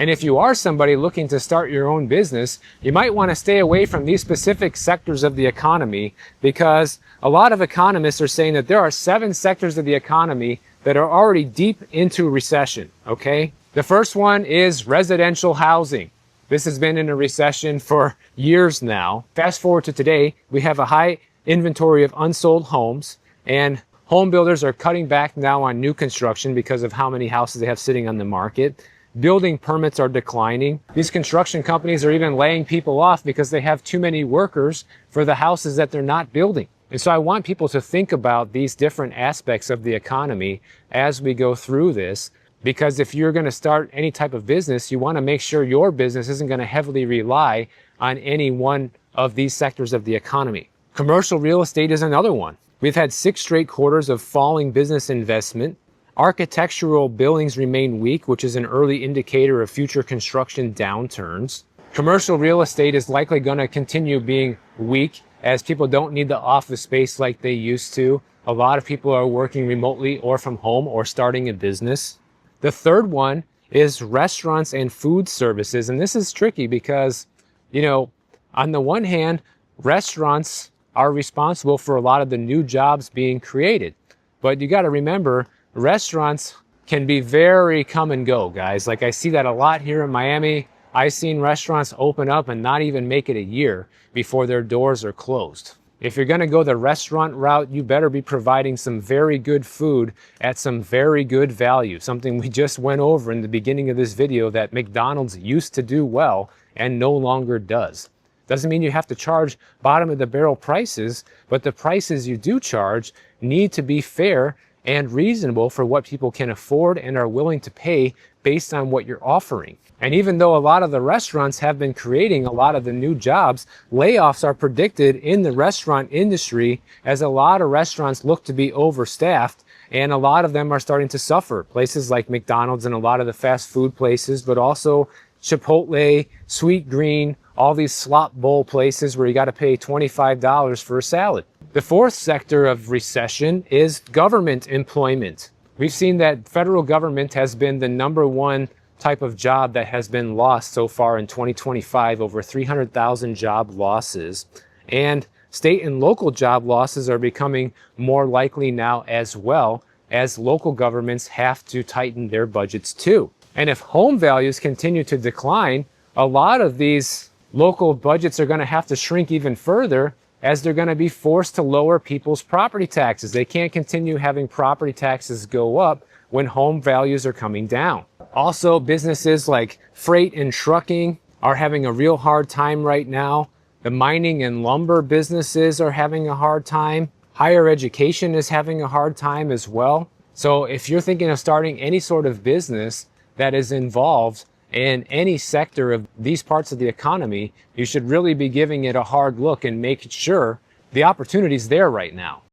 And if you are somebody looking to start your own business, you might want to stay away from these specific sectors of the economy, because a lot of economists are saying that there are 7 sectors of the economy that are already deep into recession, okay? The first one is residential housing. This has been in a recession for years now. Fast forward to today, we have a high inventory of unsold homes, and home builders are cutting back now on new construction because of how many houses they have sitting on the market. Building permits are declining. These construction companies are even laying people off because they have too many workers for the houses that they're not building. And so I want people to think about these different aspects of the economy as we go through this, because if you're going to start any type of business, you want to make sure your business isn't going to heavily rely on any one of these sectors of the economy. Commercial real estate is another one. We've had 6 straight quarters of falling business investment. Architectural billings remain weak, which is an early indicator of future construction downturns. Commercial real estate is likely going to continue being weak as people don't need the office space like they used to. A lot of people are working remotely or from home or starting a business. The third one is restaurants and food services. And this is tricky because, on the one hand, restaurants are responsible for a lot of the new jobs being created. But you got to remember, restaurants can be very come and go, guys. Like, I see that a lot here in Miami. I've seen restaurants open up and not even make it a year before their doors are closed. If you're going to go the restaurant route, you better be providing some very good food at some very good value. Something we just went over in the beginning of this video that McDonald's used to do well and no longer does. Doesn't mean you have to charge bottom of the barrel prices, but the prices you do charge need to be fair and reasonable for what people can afford and are willing to pay based on what you're offering. And even though a lot of the restaurants have been creating a lot of the new jobs, layoffs are predicted in the restaurant industry as a lot of restaurants look to be overstaffed, and a lot of them are starting to suffer. Places like McDonald's and a lot of the fast food places, but also Chipotle, Sweet Green, all these slop bowl places where you got to pay $25 for a salad. The fourth sector of recession is government employment. We've seen that federal government has been the #1 type of job that has been lost so far in 2025, over 300,000 job losses. And state and local job losses are becoming more likely now as well, as local governments have to tighten their budgets too. And if home values continue to decline, a lot of these local budgets are going to have to shrink even further, as they're going to be forced to lower people's property taxes. They can't continue having property taxes go up when home values are coming down. Also, businesses like freight and trucking are having a real hard time right now. The mining and lumber businesses are having a hard time. Higher education is having a hard time as well. So if you're thinking of starting any sort of business that is involved in any sector of these parts of the economy, you should really be giving it a hard look and making sure the opportunity's there right now.